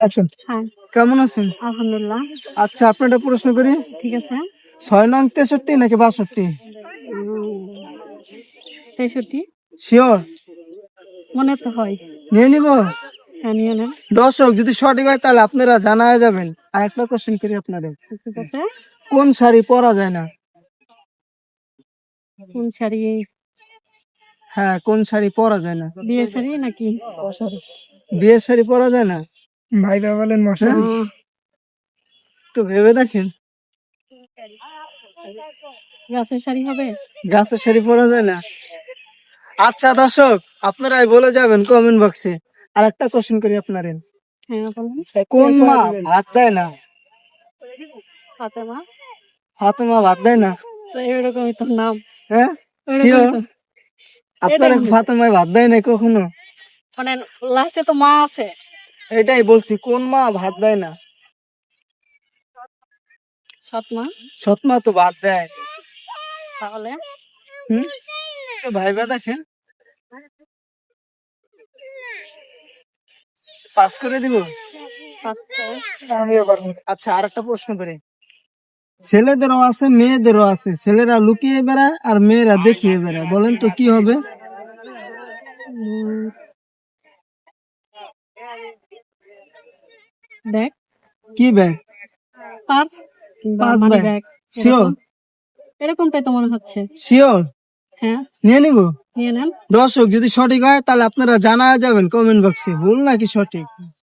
Action. হ্যাঁ, কেমন আছেন? আলহামদুলিল্লাহ। আচ্ছা, আপনার একটা প্রশ্ন করি। ঠিক আছে। 6 নং 63 নাকি 62? 63 শিওর? মনে তো হয়। নিয়ে নিব? হ্যাঁ, নিয়ে নেন। দর্শক যদি সঠিক হয় তাহলে আপনারা জানায় যাবেন। আর একটা কোশ্চেন করি আপনাদের। ঠিক আছে। কোন শাড়ি পরা যায় না? কোন শাড়ি? হ্যাঁ, কোন শাড়ি পরা যায় না? বিয়ের শাড়ি নাকি? বিয়ের শাড়ি পরা যায় না? ভাইবা বলেন হ্যাঁ? মশারি। একটু ভেবে দেখেন। গাছের শাড়ি হবে? গাছের শাড়ি পরা যায় না? আচ্ছা দর্শক, আপনারাই বলে যাবেন কমেন্ট বক্সে। আর একটা কোশ্চেন করি আপনারে। হ্যাঁ, বলুন। কোন মা ভাত দেয় না? ফাতেমা। ফাতেমা ভাত দেয় না? তো এরকমই তো নাম। হ্যাঁ, এরকমই শিওর? তো। আপনারা এটাই ফাতেমায় ভাত দেয় না কখনো? মানে লাস্টে তো মা আছে। এটাই বলছি, কোন মা ভাত দেয় না? সৎ মা। সৎ মা তো ভাত দেয়। তাহলে হুম, একটু ভাইবা দেখেন। পাস করে দিব। ফার্স্টে আমিও পারবো। আচ্ছা, আর একটা প্রশ্ন করি। ছেলেদেরও আছে মেয়েদেরও আছে, ছেলেরা লুকিয়ে বেড়ায় আর মেয়েরা দেখিয়ে বেড়ায়, বলেন তো কি হবে? ব্যাগ, কি ব্যাগ? পার্স কিংবা পাঁচ মানি ব্যাগ? ব্যাগ। শিওর? এরকমটাই তো মনে হচ্ছে। শিওর? হ্যাঁ, নিয়ে নিব? নিয়ে নেন। দর্শক যদি সঠিক হয় তাহলে আপনারা জানা যাবেন কমেন্ট বক্সে, ভুল নাকি সঠিক।